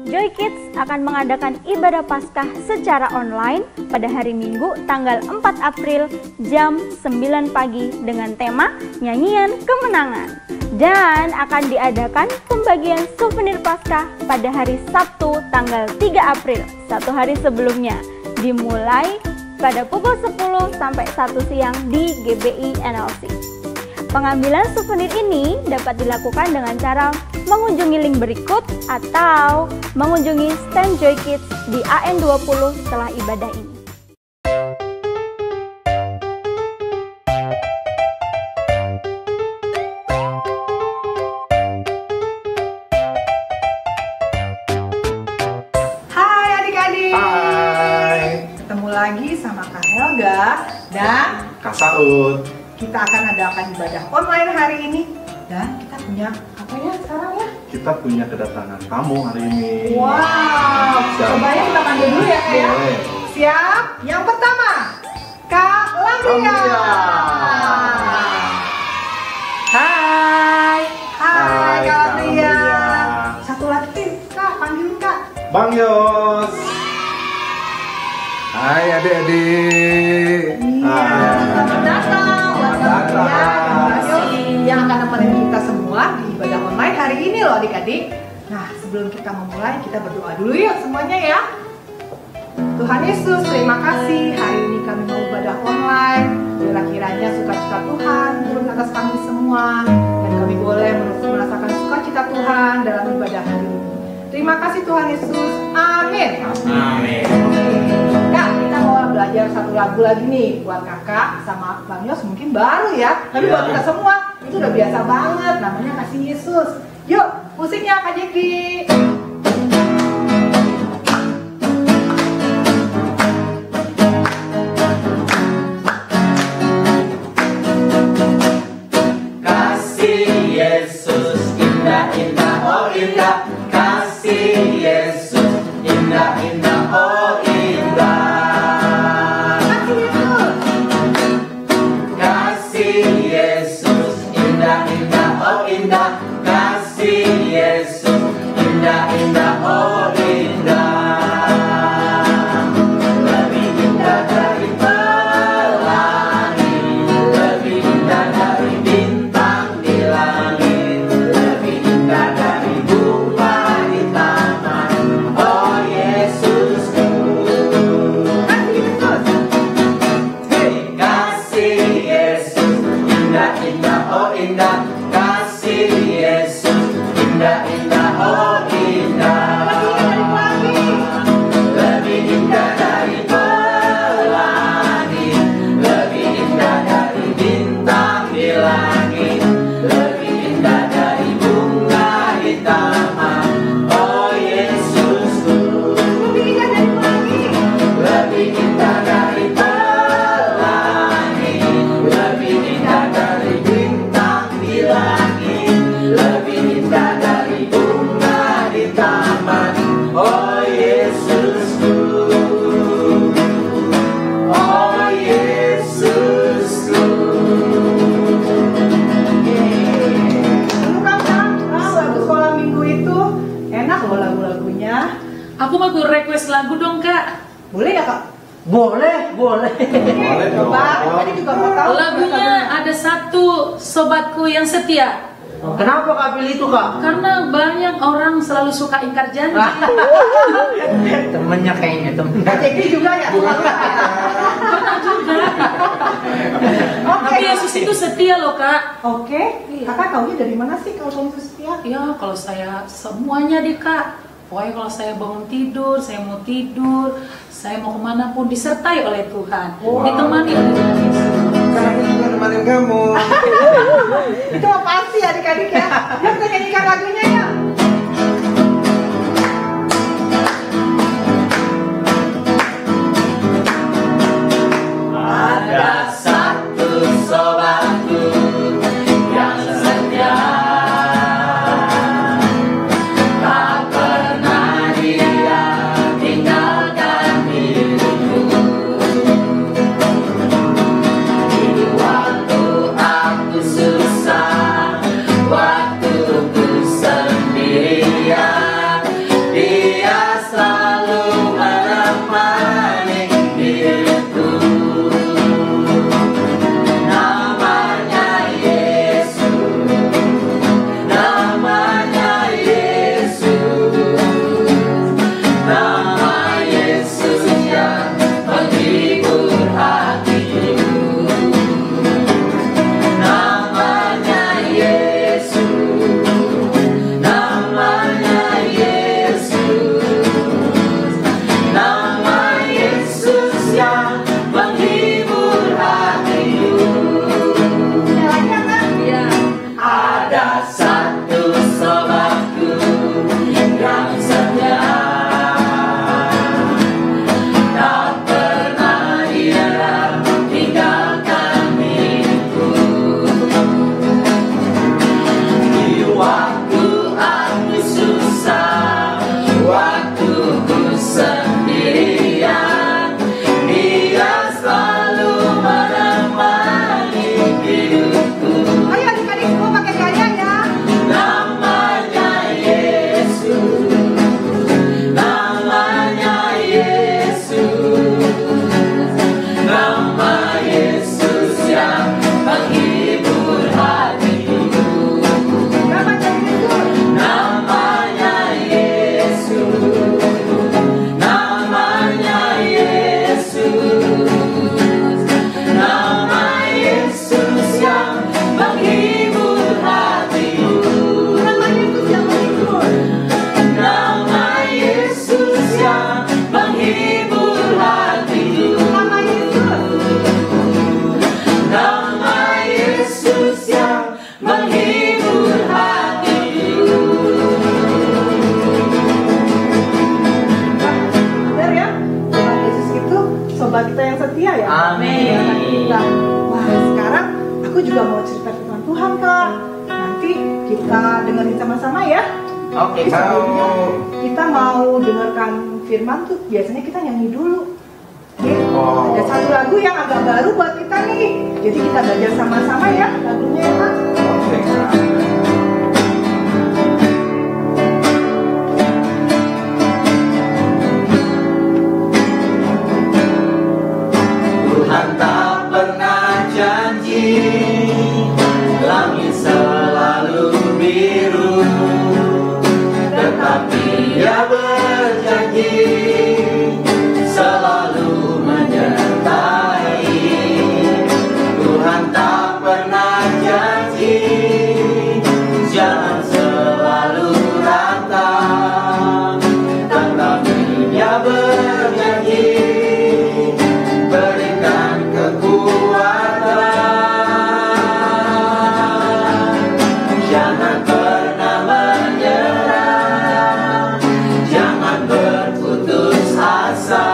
Joy Kids akan mengadakan ibadah Paskah secara online pada hari Minggu tanggal 4 April jam 9 pagi dengan tema Nyanyian Kemenangan. Dan akan diadakan pembagian souvenir Paskah pada hari Sabtu tanggal 3 April, satu hari sebelumnya, dimulai pada pukul 10 sampai 1 siang di GBI NLC. Pengambilan souvenir ini dapat dilakukan dengan cara mengunjungi link berikut atau mengunjungi stand Joy Kids di AN20 setelah ibadah ini. Hai adik-adik. Hai. Ketemu lagi sama Kak Helga dan Kak Saud. kita akan adakan ibadah online hari ini. Dan kita punya apa ya sekarang ya? Kita punya kedatangan tamu hari ini. Wow, coba ya kita panggil dulu ya Kak ya. Boleh. Siap? Yang pertama, Kak Lamia. Lamia. Hai. Hai Kak Kak Lamia. Lamia. Satu lagi Kak, panggil Kak. Bang Yos. Hai adik-adik. Iya, selamat datang. Selamat datang. Yang akan nemenin kita semua di ibadah online hari ini loh adik-adik. Nah, sebelum kita memulai, kita berdoa dulu yuk semuanya ya. Tuhan Yesus, terima kasih hari ini kami mau ibadah online. Biarlah kiranya sukacita Tuhan turun atas kami semua, dan kami boleh merasakan sukacita Tuhan dalam ibadah hari ini. Terima kasih Tuhan Yesus. Amin. Amin. Kak, kita mau belajar satu lagu lagi nih buat kakak sama Bang Yos, mungkin baru ya, tapi buat kita semua itu udah biasa banget, namanya Kasih Yesus. Yuk, musiknya Kak Jeki. Kasih Yesus indah indah oh indah, kasih Yesus indah indah oh indah, kasih Yesus indah indah oh indah, kasih Yesus indah indah oh indah, lebih indah dari pelangi, lebih indah dari bintang di langit, lebih indah dari bunga di taman. Oh Yesusku, kasih Yesus indah indah oh indah, kasih Yesus indah indah oh indah, lebih indah dari pelangi, lebih indah dari bintang di langit, lebih indah dari bunga di taman. Oh Yesusku, lebih indah dari pelangi, lebih indah dari bintang di langit, lebih indah dari bunga di taman. Oh Yesusku, oh Yesusku. Dulu kan lagu sekolah minggu itu enak loh lagu-lagunya. Aku mau request lagu dong kak. Boleh ya Kak? Boleh, boleh. Boleh dong. Coba, tadi juga mau tahu. Lagunya ada satu sobatku yang setia. Kenapa kak pilih itu kak? Karena banyak orang selalu suka ingkar janji. Temennya kayaknya temen. Kak Jeki juga ya? Pernah juga. Tapi Yesus itu setia loh kak. Oke, Iya. kakak taunya dari mana sih kalau kamu setia? Ya kalau saya semuanya deh kak. Pokoknya kalau saya bangun tidur, saya mau tidur, saya mau kemana pun disertai oleh Tuhan, ditemani oleh Tuhan Yesus. Kami juga temanin kamu. Itu mah pasti adik-adik ya. Yuk kita nyanyikan lagunya ya. Ada satu sobatku yang setia, tak pernah dia tinggalkan diriku. Di waktu aku susah, waktu ku sedih, bersama-sama ya. Oke. Sebelumnya kita mau dengarkan firman tuh biasanya kita nyanyi dulu. Oke, ada satu lagu yang agak baru buat kita nih. Jadi kita belajar sama-sama ya lagunya ya Kak. Oke, Kak. Tuhan tak pernah janji langit selalu biru, tetapi Dia berjanji selalu menyertai. Tuhan tak pernah janji jalan selalu rata, tetapi Dia berjanji berikan kekuatan. Jangan pernah menyerah, jangan berputus asa.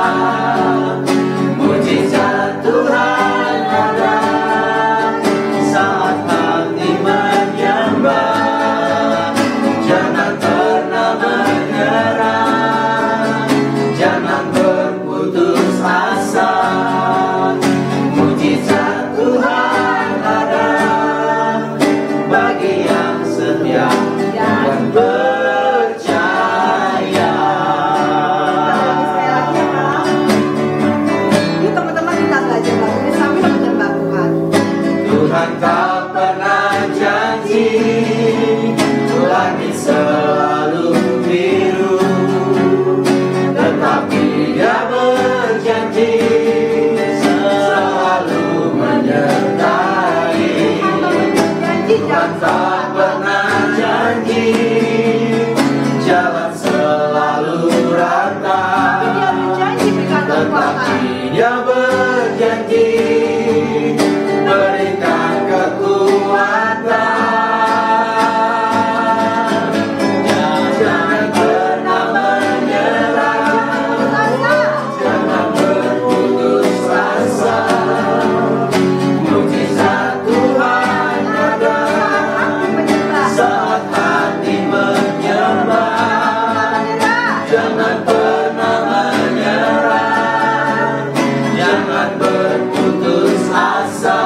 Mujizat Tuhan ada saat hati menyembah. Jangan pernah menyerah, jangan berputus asa. Mujizat Tuhan ada bagi yang setia dan percaya. Sekali lagi ya Kak. Yuk teman-teman kita belajar lagunya sambil menyembah Tuhan. Tuhan tak pernah janji langit selalu biru, tetapi Dia berjanji selalu menyertai. Tuhan tak pernah janji jalan selalu rata, Dia berjanji berikan kekuatan. tetapi Dia berjanji berikan kekuatan. Jangan pernah menyerah, jangan berputus asa. Mujizat Tuhan ada saat hati menyembah. Jangan pernah menyerah, jangan berputus asa.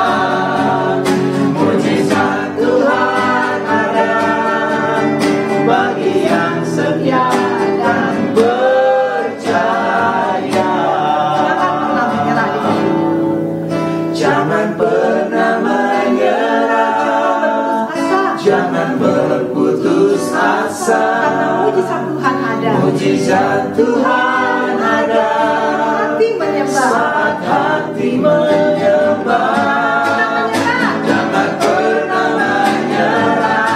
Mujizat Tuhan ada bagi yang setia dan percaya. Jangan pernah menyerah. Jangan berputus asa. Karena mujizat Tuhan ada. Mujizat Tuhan ada Hati menyembah. saat hati menyembah. Jangan pernah menyerah,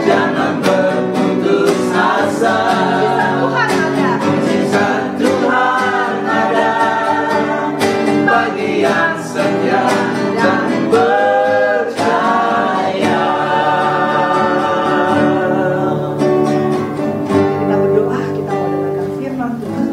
jangan berputus asa. Tuhan ada. Mujizat Tuhan ada bagi yang setia dan percaya. Kita berdoa, kita mau dengarkan firman Tuhan.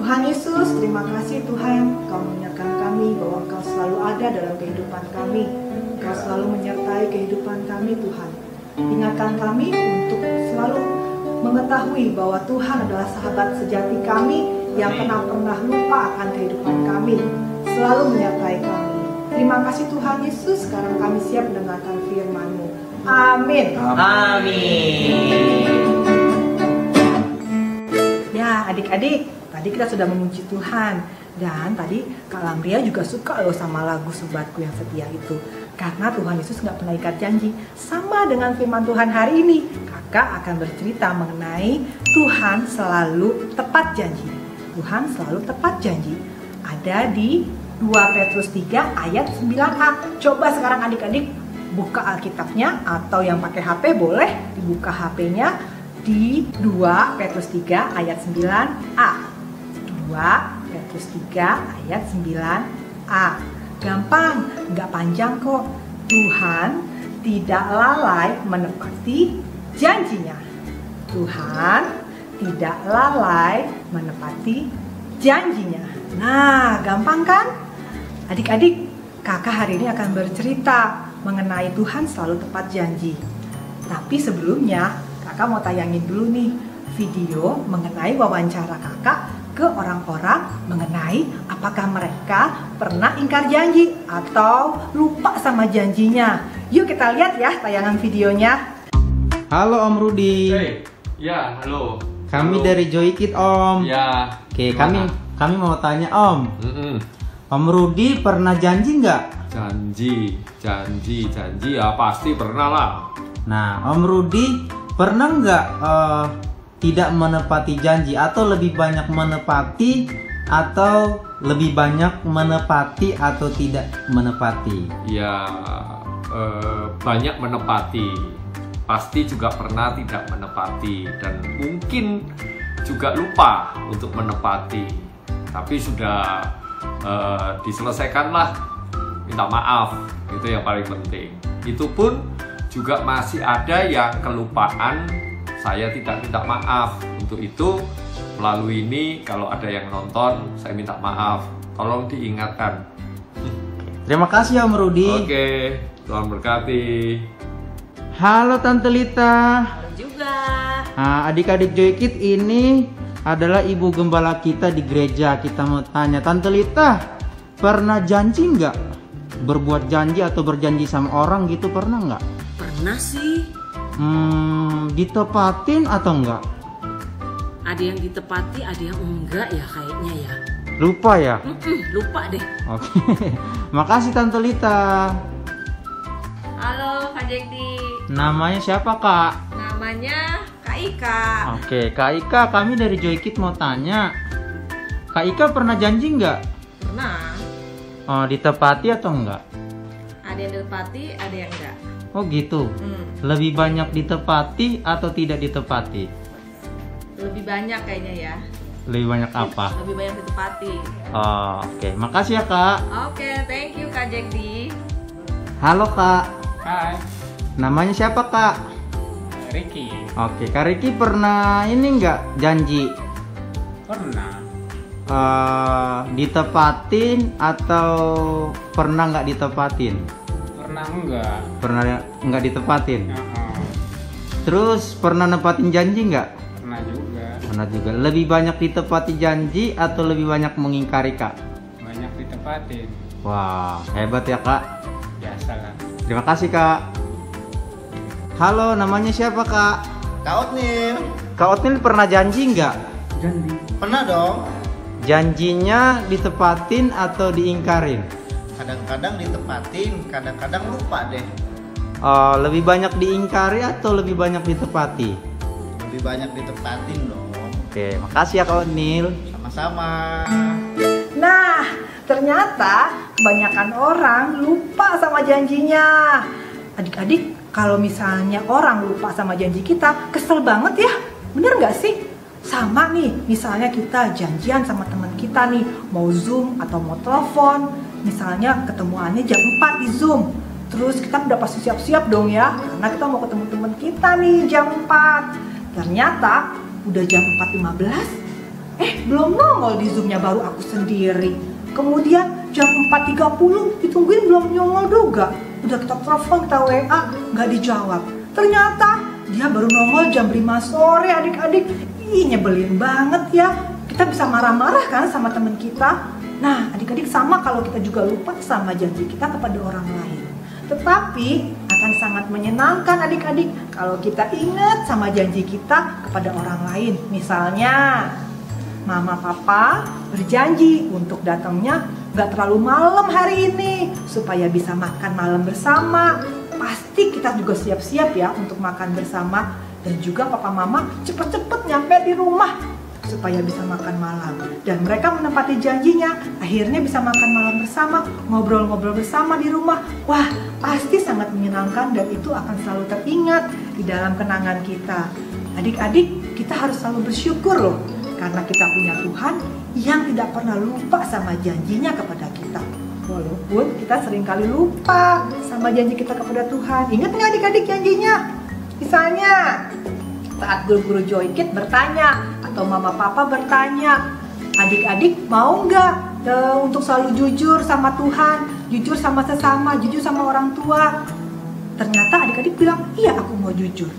Tuhan Yesus, terima kasih Tuhan, Engkau mengingatkan kami bahwa Engkau selalu ada dalam kehidupan kami. Engkau selalu menyertai kehidupan kami Tuhan. Ingatkan kami untuk selalu mengetahui bahwa Tuhan adalah sahabat sejati kami yang pernah lupa akan kehidupan kami, selalu menyertai kami. Terima kasih Tuhan Yesus, sekarang kami siap mendengarkan firman-Mu. Amin. Amin. Ya adik-adik, tadi kita sudah memuji Tuhan. Dan tadi Kak Lamria juga suka loh sama lagu Sobatku yang Setia itu. Karena Tuhan Yesus nggak pernah ikat janji. Sama dengan firman Tuhan hari ini, kakak akan bercerita mengenai Tuhan selalu tepat janji. Tuhan selalu tepat janji. Ada di 2 Petrus 3 ayat 9a. Coba sekarang adik-adik buka Alkitabnya, atau yang pakai HP boleh dibuka HP-nya di 2 Petrus 3 ayat 9a. 2 Petrus 3 ayat 9a. Gampang, nggak panjang kok. Tuhan tidak lalai menepati janjinya. Tuhan tidak lalai menepati janjinya. Nah, gampang kan? Adik-adik, kakak hari ini akan bercerita mengenai Tuhan selalu tepat janji. Tapi sebelumnya, kakak mau tayangin dulu nih video mengenai wawancara kakak ke orang-orang mengenai apakah mereka pernah ingkar janji atau lupa sama janjinya. Yuk kita lihat ya tayangan videonya. Halo Om Rudi. Ya, halo. Kami Halo. dari Joy Kid Om. Ya. Oke, gimana? kami mau tanya Om. Om Rudi pernah janji nggak? Janji ya pasti pernah lah. Nah, Om Rudi pernah nggak tidak menepati janji atau lebih banyak menepati atau lebih banyak menepati atau tidak menepati? Ya, banyak menepati. Pasti juga pernah tidak menepati dan mungkin juga lupa untuk menepati. Tapi sudah diselesaikanlah, minta maaf, itu yang paling penting. Itu pun juga masih ada yang kelupaan, saya tidak minta maaf. Untuk itu melalui ini kalau ada yang nonton, saya minta maaf, tolong diingatkan. Terima kasih Om Rudi. Oke, Tuhan berkati. Halo Tante Lita. Halo juga. Nah, adik-adik Joy Kid ini adalah ibu gembala kita di gereja. Kita mau tanya, Tante Lita pernah janji nggak? Berbuat janji atau berjanji sama orang gitu pernah nggak? Pernah sih. Ditepatin atau enggak? Ada yang ditepati, ada yang enggak ya kayaknya ya. Lupa ya? Lupa deh. Oke. Makasih Tante Lita. Halo Kak Jekdi, Namanya siapa Kak? namanya Kak Ika. Oke, Kak Ika, kami dari Joy Kid mau tanya. Kak Ika pernah janji nggak? Pernah, Ditepati atau enggak? ada yang ditepati, ada yang enggak. Oh gitu. Lebih banyak ditepati atau tidak ditepati? Lebih banyak kayaknya ya, Lebih banyak apa? lebih banyak ditepati. Oke, makasih ya Kak. Oke, thank you Kak Jekdi. Halo Kak. Hai, Namanya siapa Kak? Ricky. Oke, Kak Riki pernah ini nggak janji Pernah. ditepatin atau pernah nggak ditepatin? Pernah enggak? Pernah nggak ditepatin? Heeh, Terus pernah nepatin janji nggak? pernah juga. Pernah juga. Lebih banyak ditepati janji atau lebih banyak mengingkari Kak? Banyak ditepatin. Wah, hebat ya Kak. Biasalah. Terima kasih Kak. Halo, namanya siapa Kak? Kak Otnil, Kak Otnil pernah janji nggak? pernah dong. Janjinya ditepatin atau diingkarin? Kadang-kadang ditepatin, kadang-kadang lupa deh. Lebih banyak diingkari atau lebih banyak ditepati? Lebih banyak ditepatin dong. Oke, makasih ya Kak Otnil. Sama-sama. Nah, ternyata kebanyakan orang lupa sama janjinya. Adik-adik, kalau misalnya orang lupa sama janji kita, kesel banget ya. Bener nggak sih? Sama nih, misalnya kita janjian sama teman kita nih, mau Zoom atau mau telepon. Misalnya ketemuannya jam 4 di Zoom. Terus kita udah pasti siap-siap dong ya, karena kita mau ketemu teman kita nih jam 4. Ternyata udah jam 4.15, belum nongol di Zoom-nya, baru aku sendiri. Kemudian jam 4.30 ditungguin belum nongol juga. Udah kita telepon, kita WA, nggak dijawab. Ternyata dia baru nongol jam 5 sore adik-adik. Ih, nyebelin banget ya. Kita bisa marah-marah kan sama teman kita. Nah, adik-adik sama kalau kita juga lupa sama janji kita kepada orang lain. Tetapi akan sangat menyenangkan adik-adik kalau kita ingat sama janji kita kepada orang lain. Misalnya, Mama Papa berjanji untuk datangnya gak terlalu malam hari ini supaya bisa makan malam bersama. Pasti kita juga siap-siap ya untuk makan bersama. Dan juga Papa Mama cepet-cepet nyampe di rumah supaya bisa makan malam. Dan mereka menepati janjinya, akhirnya bisa makan malam bersama, ngobrol-ngobrol bersama di rumah. Wah, pasti sangat menyenangkan dan itu akan selalu teringat di dalam kenangan kita. Adik-adik, kita harus selalu bersyukur loh, karena kita punya Tuhan yang tidak pernah lupa sama janjinya kepada kita. Walaupun kita seringkali lupa sama janji kita kepada Tuhan. Ingat nggak adik-adik janjinya? Misalnya, saat guru-guru Joy Kid bertanya atau Mama Papa bertanya, adik-adik mau nggak untuk selalu jujur sama Tuhan jujur sama sesama, jujur sama orang tua. Ternyata adik-adik bilang, iya aku mau jujur.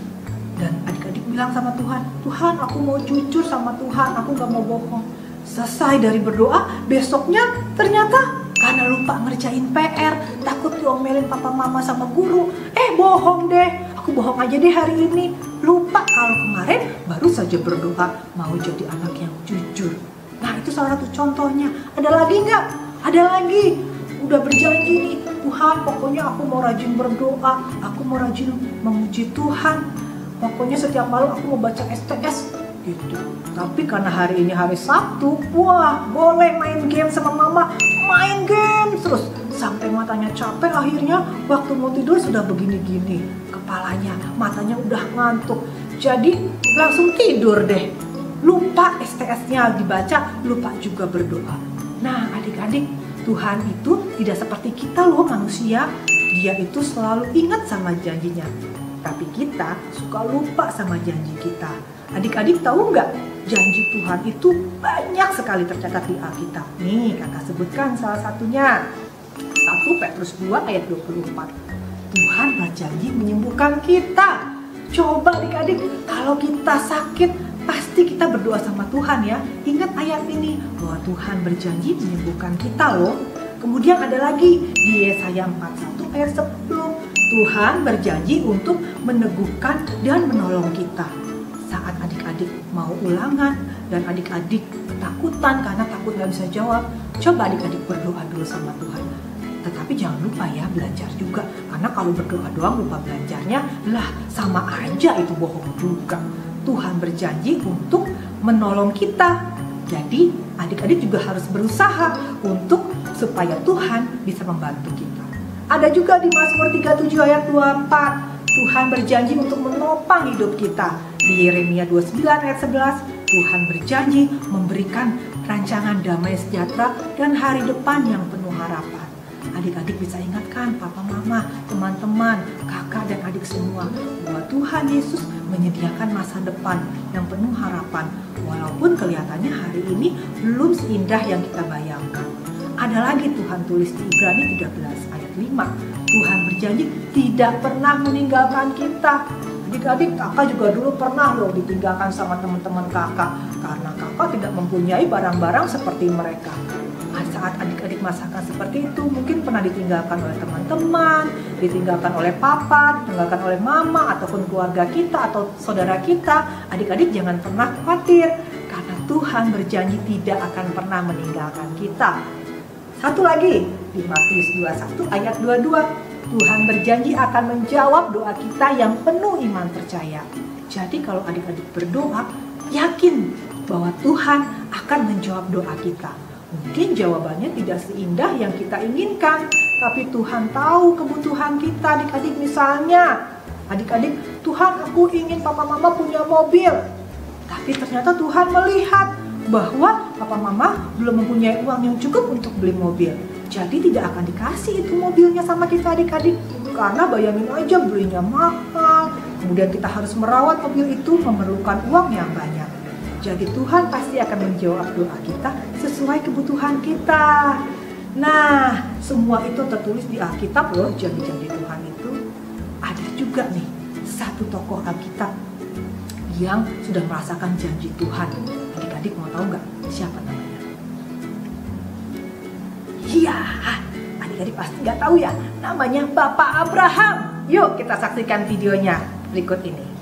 Dan adik-adik bilang sama Tuhan, Tuhan aku mau jujur sama Tuhan, aku gak mau bohong. Selesai dari berdoa, besoknya ternyata karena lupa ngerjain PR, takut diomelin papa mama sama guru, bohong deh, aku bohong aja deh hari ini. Lupa kalau kemarin baru saja berdoa mau jadi anak yang jujur. Nah itu salah satu contohnya. Ada lagi nggak? Ada lagi. Udah berjanji nih, Tuhan pokoknya aku mau rajin berdoa, aku mau rajin memuji Tuhan. Pokoknya setiap malam aku mau baca STS gitu. Tapi karena hari ini hari Sabtu, wah boleh main game sama mama, main game terus sampai matanya capek, akhirnya waktu mau tidur sudah begini-gini kepalanya, matanya udah ngantuk, jadi langsung tidur deh, lupa STS-nya dibaca, lupa juga berdoa. Nah adik-adik, Tuhan itu tidak seperti kita loh manusia, dia itu selalu ingat sama janjinya, tapi kita suka lupa sama janji kita. Adik-adik tahu nggak, janji Tuhan itu banyak sekali tercatat di Alkitab. Nih kakak sebutkan salah satunya, 1 Petrus 2 ayat 24. Tuhan berjanji menyembuhkan kita. Coba adik-adik, kalau kita sakit pasti kita berdoa sama Tuhan ya. Ingat ayat ini, bahwa Tuhan berjanji menyembuhkan kita loh. Kemudian ada lagi di Yesaya 41 ayat 10. Tuhan berjanji untuk meneguhkan dan menolong kita. Saat adik-adik mau ulangan dan adik-adik ketakutan karena takut gak bisa jawab, coba adik-adik berdoa dulu sama Tuhan. Tetapi jangan lupa ya belajar juga, karena kalau berdoa doang lupa belajarnya, lah sama aja itu bohong juga. Tuhan berjanji untuk menolong kita. Jadi adik-adik juga harus berusaha untuk supaya Tuhan bisa membantu kita. Ada juga di Mazmur 37 ayat 24, Tuhan berjanji untuk menopang hidup kita. Di Yeremia 29 ayat 11, Tuhan berjanji memberikan rancangan damai sejahtera dan hari depan yang penuh harapan. Adik-adik bisa ingatkan papa mama, teman-teman, kakak dan adik semua, bahwa Tuhan Yesus menyediakan masa depan yang penuh harapan, walaupun kelihatannya hari ini belum seindah yang kita bayangkan. Ada lagi Tuhan tulis di Ibrani 13 ayat 5, Tuhan berjanji tidak pernah meninggalkan kita. Adik-adik, kakak juga dulu pernah loh ditinggalkan sama teman-teman kakak karena kakak tidak mempunyai barang-barang seperti mereka. Saat adik-adik merasakan seperti itu, mungkin pernah ditinggalkan oleh teman-teman, ditinggalkan oleh papa, ditinggalkan oleh mama, ataupun keluarga kita atau saudara kita. Adik-adik jangan pernah khawatir, karena Tuhan berjanji tidak akan pernah meninggalkan kita. Satu lagi, di Matius 21 ayat 22, Tuhan berjanji akan menjawab doa kita yang penuh iman percaya. Jadi kalau adik-adik berdoa, yakin bahwa Tuhan akan menjawab doa kita. Mungkin jawabannya tidak seindah yang kita inginkan, tapi Tuhan tahu kebutuhan kita. Adik-adik misalnya, adik-adik, Tuhan aku ingin papa mama punya mobil. Tapi ternyata Tuhan melihat bahwa papa mama belum mempunyai uang yang cukup untuk beli mobil. Jadi tidak akan dikasih itu mobilnya sama kita adik-adik. Karena bayangin aja belinya mahal, kemudian kita harus merawat mobil itu, memerlukan uang yang banyak. Jadi Tuhan pasti akan menjawab doa kita sesuai kebutuhan kita. Nah, semua itu tertulis di Alkitab loh, janji-janji Tuhan itu. Ada juga nih satu tokoh Alkitab yang sudah merasakan janji Tuhan. Adik-adik mau tahu nggak siapa namanya? Iya, adik-adik pasti nggak tahu ya. Namanya Bapak Abraham. Yuk kita saksikan videonya berikut ini.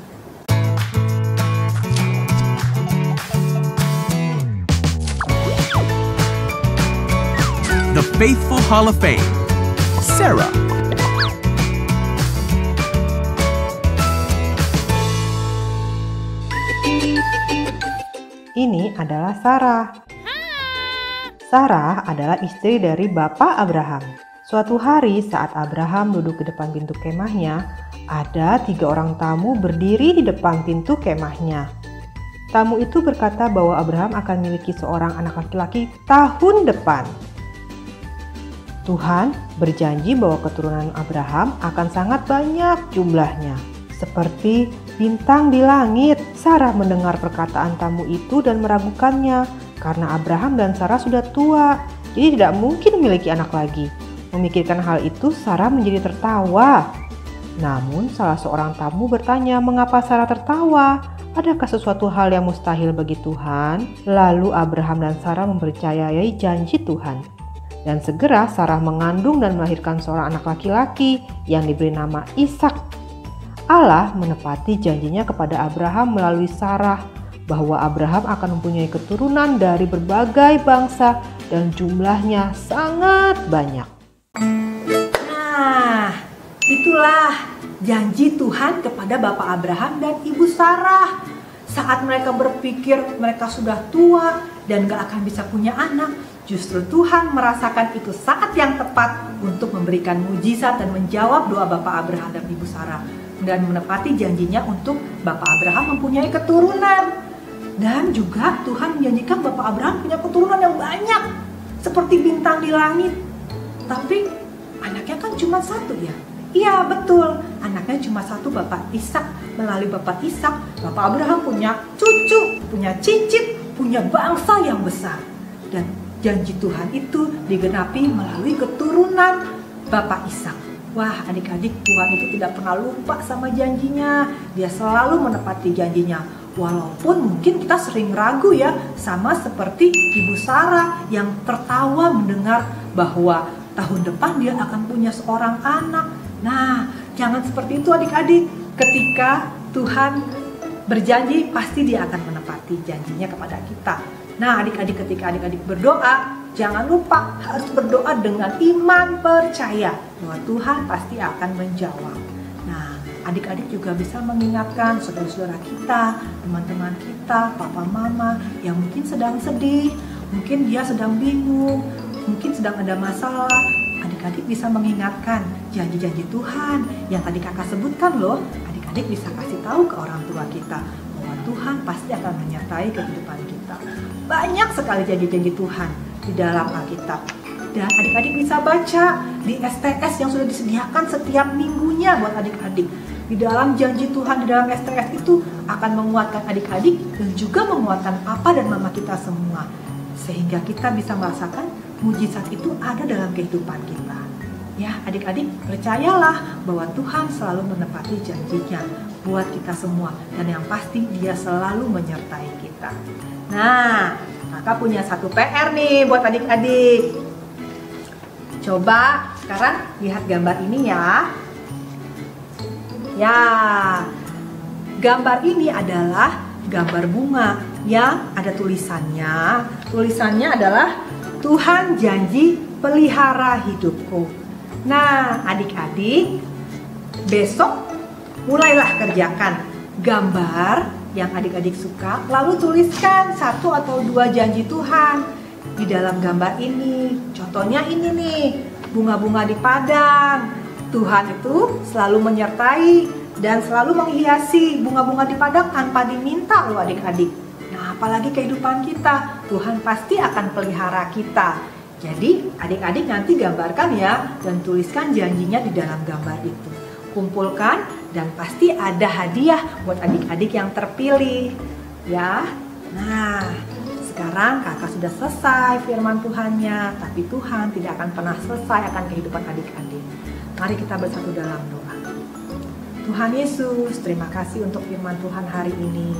The Faithful Hall of Fame, Sarah. Ini adalah Sarah. Sarah adalah istri dari Bapak Abraham. Suatu hari saat Abraham duduk di depan pintu kemahnya, ada 3 orang tamu berdiri di depan pintu kemahnya. Tamu itu berkata bahwa Abraham akan memiliki seorang anak laki-laki tahun depan. Tuhan berjanji bahwa keturunan Abraham akan sangat banyak jumlahnya, seperti bintang di langit. Sarah mendengar perkataan tamu itu dan meragukannya, karena Abraham dan Sarah sudah tua, jadi tidak mungkin memiliki anak lagi. Memikirkan hal itu, Sarah menjadi tertawa. Namun salah seorang tamu bertanya mengapa Sarah tertawa. Adakah sesuatu hal yang mustahil bagi Tuhan? Lalu Abraham dan Sarah mempercayai janji Tuhan. Dan segera Sarah mengandung dan melahirkan seorang anak laki-laki yang diberi nama Ishak. Allah menepati janjinya kepada Abraham melalui Sarah bahwa Abraham akan mempunyai keturunan dari berbagai bangsa dan jumlahnya sangat banyak. Nah, itulah janji Tuhan kepada Bapak Abraham dan Ibu Sarah. Saat mereka berpikir mereka sudah tua dan gak akan bisa punya anak, justru Tuhan merasakan itu saat yang tepat untuk memberikan mujizat dan menjawab doa Bapak Abraham dan Ibu Sarah. Dan menepati janjinya untuk Bapak Abraham mempunyai keturunan. Dan juga Tuhan menjanjikan Bapak Abraham punya keturunan yang banyak, seperti bintang di langit. Tapi anaknya kan cuma satu ya. Iya betul, anaknya cuma satu, Bapak Ishak. Melalui Bapak Ishak, Bapak Abraham punya cucu, punya cicit, punya bangsa yang besar. Dan janji Tuhan itu digenapi melalui keturunan Bapak Ishak. Wah adik-adik, Tuhan itu tidak pernah lupa sama janjinya. Dia selalu menepati janjinya. Walaupun mungkin kita sering ragu ya, sama seperti Ibu Sarah yang tertawa mendengar bahwa tahun depan dia akan punya seorang anak. Nah, jangan seperti itu adik-adik. Ketika Tuhan berjanji, pasti dia akan menepati janjinya kepada kita. Nah, adik-adik, ketika adik-adik berdoa, jangan lupa harus berdoa dengan iman, percaya bahwa Tuhan pasti akan menjawab. Nah, adik-adik juga bisa mengingatkan saudara-saudara kita, teman-teman kita, papa mama yang mungkin sedang sedih, mungkin dia sedang bingung, mungkin sedang ada masalah. Adik-adik bisa mengingatkan janji-janji Tuhan yang tadi kakak sebutkan loh. Adik-adik bisa kasih tahu ke orang tua kita bahwa Tuhan pasti akan menyertai kehidupan kita. Banyak sekali janji-janji Tuhan di dalam Alkitab. Dan adik-adik bisa baca di STS yang sudah disediakan setiap minggunya buat adik-adik. Di dalam janji Tuhan di dalam STS itu akan menguatkan adik-adik dan juga menguatkan papa dan mama kita semua. Sehingga kita bisa merasakan mujizat itu ada dalam kehidupan kita. Ya adik-adik, percayalah bahwa Tuhan selalu menepati janjinya buat kita semua. Dan yang pasti dia selalu menyertai kita. Nah, kakak punya satu PR nih buat adik-adik. Coba sekarang lihat gambar ini ya. Ya, gambar ini adalah gambar bunga yang ada tulisannya. Tulisannya adalah Tuhan janji pelihara hidupku. Nah, adik-adik, besok mulailah kerjakan gambar yang adik-adik suka, lalu tuliskan 1 atau 2 janji Tuhan di dalam gambar ini. Contohnya ini nih, bunga-bunga di padang. Tuhan itu selalu menyertai dan selalu menghiasi bunga-bunga di padang tanpa diminta loh adik-adik. Nah, apalagi kehidupan kita, Tuhan pasti akan pelihara kita. Jadi adik-adik nanti gambarkan ya dan tuliskan janjinya di dalam gambar itu. Kumpulkan dan pasti ada hadiah buat adik-adik yang terpilih ya. Nah, sekarang kakak sudah selesai firman Tuhannya, tapi Tuhan tidak akan pernah selesai akan kehidupan adik-adik. Mari kita bersatu dalam doa. Tuhan Yesus, terima kasih untuk firman Tuhan hari ini.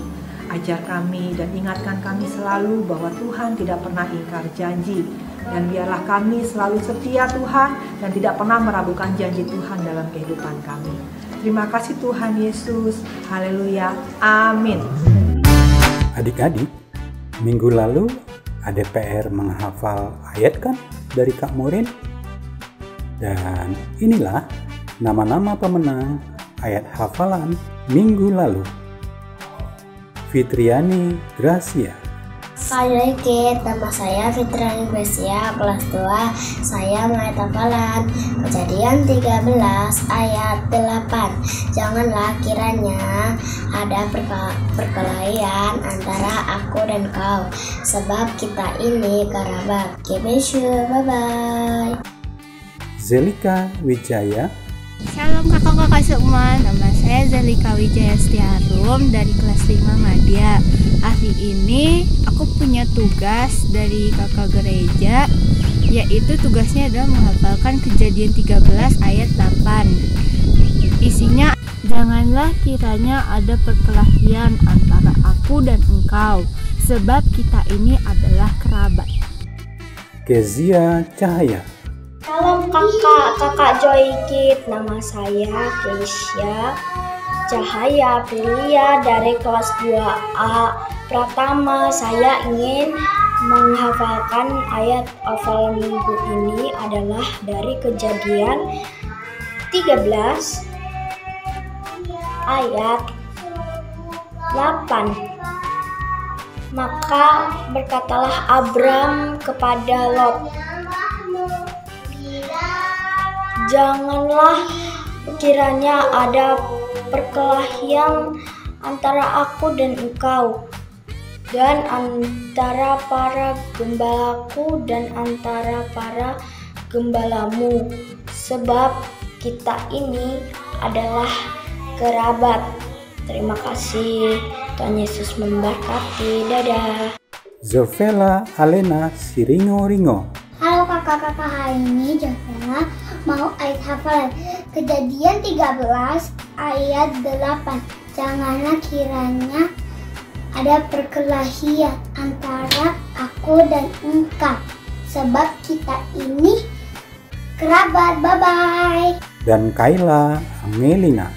Ajar kami dan ingatkan kami selalu bahwa Tuhan tidak pernah ingkar janji. Dan biarlah kami selalu setia Tuhan dan tidak pernah meragukan janji Tuhan dalam kehidupan kami. Terima kasih Tuhan Yesus. Haleluya. Amin. Adik-adik, minggu lalu ada PR menghafal ayat kan dari Kak Morin? Dan inilah nama-nama pemenang ayat hafalan minggu lalu. Fitriani Gracia. Assalamualaikum, nama saya Fitriani Gracia, kelas 2. Saya mulai hafalan Kejadian 13 ayat 8. Janganlah kiranya ada perkelahian antara aku dan kau, sebab kita ini kerabat. Bye-bye. Zelika Wijaya. Shalom kakak-kakak semua, nama saya saya Zalika Wijaya Setiarum dari kelas 5 Madya. Hari ini aku punya tugas dari kakak gereja, yaitu tugasnya adalah menghafalkan Kejadian 13 ayat 8. Isinya, janganlah kiranya ada perkelahian antara aku dan engkau, sebab kita ini adalah kerabat. Kezia Cahaya. Salam kakak Joykit, nama saya Keisha Cahaya Aprilia dari kelas 2A. Pertama, saya ingin menghafalkan ayat hafal minggu ini adalah dari Kejadian 13 ayat 8. Maka berkatalah Abram kepada Lot, janganlah kiranya ada perkelahian antara aku dan engkau, dan antara para gembalaku dan antara para gembalamu, sebab kita ini adalah kerabat. Terima kasih. Tuhan Yesus memberkati. Dadah. Zofela Alena Siringo-Ringo. Halo kakak-kakak, hari ini Jovela mau ayat hafalan Kejadian 13 ayat 8. Janganlah kiranya ada perkelahian antara aku dan engkau, sebab kita ini kerabat. Bye-bye. Dan Kayla Angelina.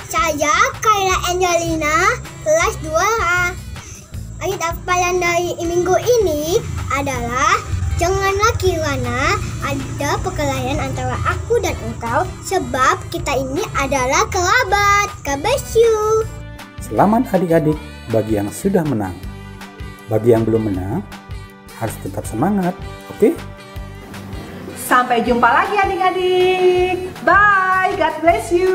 Saya Kayla Angelina, kelas 2A. Ayat hafalan dari minggu ini adalah janganlah kiranya ada perkelahian antara aku dan engkau, sebab kita ini adalah kerabat. God bless you. Selamat adik-adik bagi yang sudah menang. Bagi yang belum menang, harus tetap semangat, oke? Sampai jumpa lagi adik-adik. Bye, God bless you.